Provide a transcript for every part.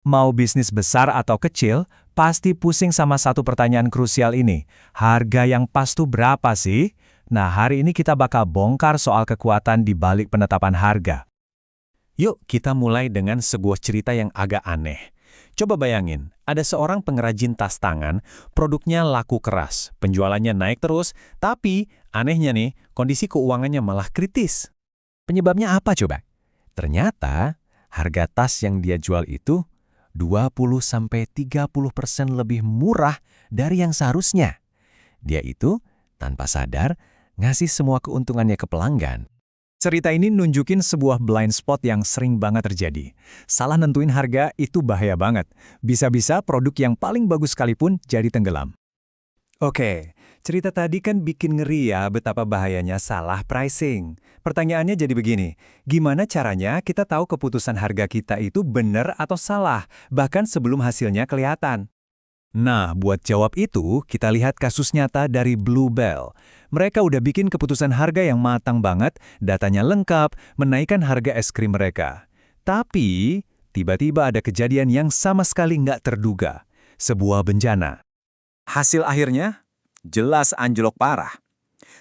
Mau bisnis besar atau kecil, pasti pusing sama satu pertanyaan krusial ini. Harga yang pas tuh berapa sih? Nah, hari ini kita bakal bongkar soal kekuatan di balik penetapan harga. Yuk kita mulai dengan sebuah cerita yang agak aneh. Coba bayangin, ada seorang pengrajin tas tangan, produknya laku keras, penjualannya naik terus, tapi anehnya nih, kondisi keuangannya malah kritis. Penyebabnya apa coba? Ternyata, harga tas yang dia jual itu 20-30% lebih murah dari yang seharusnya. Dia itu, tanpa sadar, ngasih semua keuntungannya ke pelanggan. Cerita ini nunjukin sebuah blind spot yang sering banget terjadi. Salah nentuin harga itu bahaya banget. Bisa-bisa produk yang paling bagus sekalipun jadi tenggelam. Oke, cerita tadi kan bikin ngeri ya betapa bahayanya salah pricing. Pertanyaannya jadi begini, gimana caranya kita tahu keputusan harga kita itu benar atau salah, bahkan sebelum hasilnya kelihatan? Nah, buat jawab itu, kita lihat kasus nyata dari Bluebell. Mereka udah bikin keputusan harga yang matang banget, datanya lengkap, menaikkan harga es krim mereka. Tapi, tiba-tiba ada kejadian yang sama sekali nggak terduga. Sebuah bencana. Hasil akhirnya, jelas anjlok parah.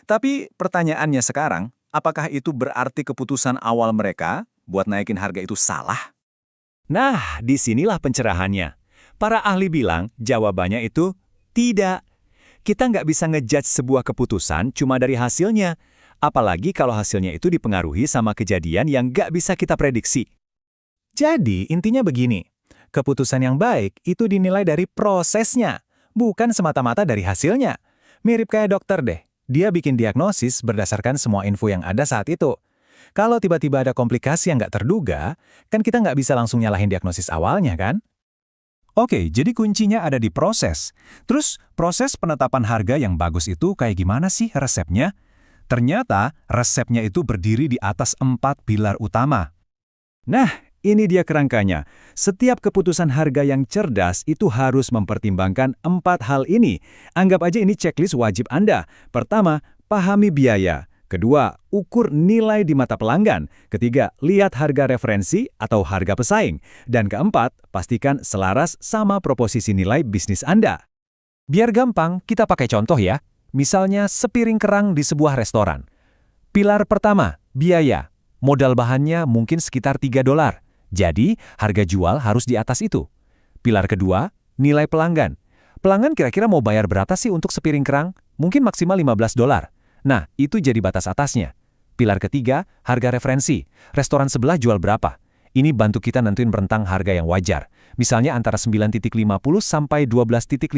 Tapi pertanyaannya sekarang, apakah itu berarti keputusan awal mereka buat naikin harga itu salah? Nah, disinilah pencerahannya. Para ahli bilang jawabannya itu tidak. Kita nggak bisa ngejudge sebuah keputusan cuma dari hasilnya, apalagi kalau hasilnya itu dipengaruhi sama kejadian yang nggak bisa kita prediksi. Jadi intinya begini, keputusan yang baik itu dinilai dari prosesnya, bukan semata-mata dari hasilnya. Mirip kayak dokter deh, dia bikin diagnosis berdasarkan semua info yang ada saat itu. Kalau tiba-tiba ada komplikasi yang nggak terduga, kan kita nggak bisa langsung nyalahin diagnosis awalnya kan? Oke, jadi kuncinya ada di proses. Terus, proses penetapan harga yang bagus itu kayak gimana sih resepnya? Ternyata, resepnya itu berdiri di atas 4 pilar utama. Nah, ini dia kerangkanya. Setiap keputusan harga yang cerdas itu harus mempertimbangkan 4 hal ini. Anggap aja ini checklist wajib Anda. Pertama, pahami biaya. Kedua, ukur nilai di mata pelanggan. Ketiga, lihat harga referensi atau harga pesaing. Dan keempat, pastikan selaras sama proposisi nilai bisnis Anda. Biar gampang, kita pakai contoh ya. Misalnya sepiring kerang di sebuah restoran. Pilar pertama, biaya. Modal bahannya mungkin sekitar $3. Jadi, harga jual harus di atas itu. Pilar kedua, nilai pelanggan. Pelanggan kira-kira mau bayar berapa sih untuk sepiring kerang? Mungkin maksimal $15. Nah, itu jadi batas atasnya. Pilar ketiga, harga referensi. Restoran sebelah jual berapa? Ini bantu kita nentuin rentang harga yang wajar. Misalnya antara 9.50 sampai $12.50.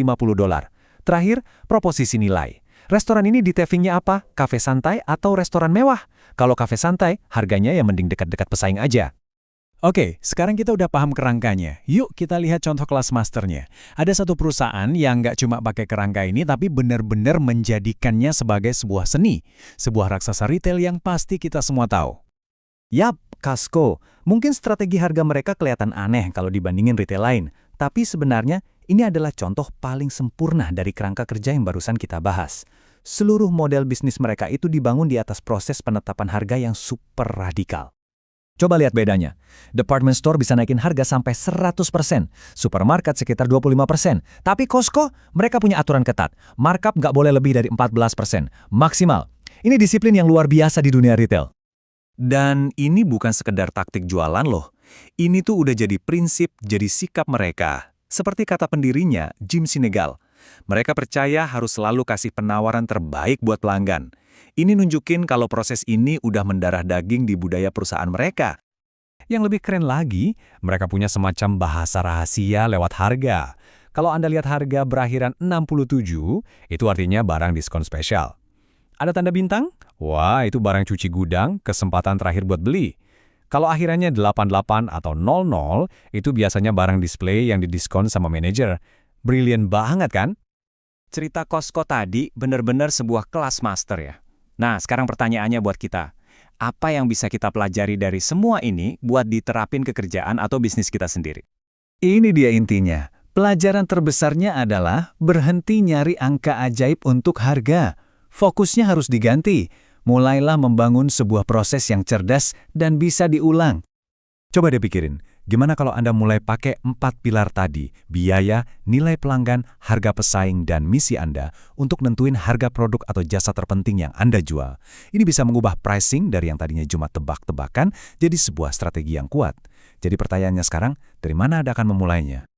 Terakhir, proposisi nilai. Restoran ini di tapingnya apa? Kafe santai atau restoran mewah? Kalau kafe santai, harganya ya mending dekat-dekat pesaing aja. Oke, sekarang kita udah paham kerangkanya. Yuk kita lihat contoh kelas masternya. Ada satu perusahaan yang nggak cuma pakai kerangka ini, tapi benar-benar menjadikannya sebagai sebuah seni. Sebuah raksasa retail yang pasti kita semua tahu. Yap, Costco. Mungkin strategi harga mereka kelihatan aneh kalau dibandingin retail lain. Tapi sebenarnya, ini adalah contoh paling sempurna dari kerangka kerja yang barusan kita bahas. Seluruh model bisnis mereka itu dibangun di atas proses penetapan harga yang super radikal. Coba lihat bedanya. Department store bisa naikin harga sampai 100%, supermarket sekitar 25%. Tapi Costco, mereka punya aturan ketat. Markup nggak boleh lebih dari 14%, maksimal. Ini disiplin yang luar biasa di dunia retail. Dan ini bukan sekedar taktik jualan loh. Ini tuh udah jadi prinsip, jadi sikap mereka. Seperti kata pendirinya, Jim Sinegal. Mereka percaya harus selalu kasih penawaran terbaik buat pelanggan. Ini nunjukin kalau proses ini udah mendarah daging di budaya perusahaan mereka. Yang lebih keren lagi, mereka punya semacam bahasa rahasia lewat harga. Kalau Anda lihat harga berakhiran 67, itu artinya barang diskon spesial. Ada tanda bintang? Wah, itu barang cuci gudang, kesempatan terakhir buat beli. Kalau akhirannya 88 atau 00, itu biasanya barang display yang didiskon sama manajer. Brilian banget kan? Cerita Costco tadi benar-benar sebuah kelas master ya. Nah, sekarang pertanyaannya buat kita. Apa yang bisa kita pelajari dari semua ini buat diterapin ke kerjaan atau bisnis kita sendiri? Ini dia intinya. Pelajaran terbesarnya adalah berhenti nyari angka ajaib untuk harga. Fokusnya harus diganti. Mulailah membangun sebuah proses yang cerdas dan bisa diulang. Coba deh pikirin, Gimana kalau Anda mulai pakai 4 pilar tadi, biaya, nilai pelanggan, harga pesaing, dan misi Anda untuk nentuin harga produk atau jasa terpenting yang Anda jual. Ini bisa mengubah pricing dari yang tadinya cuma tebak-tebakan jadi sebuah strategi yang kuat. Jadi pertanyaannya sekarang, dari mana Anda akan memulainya?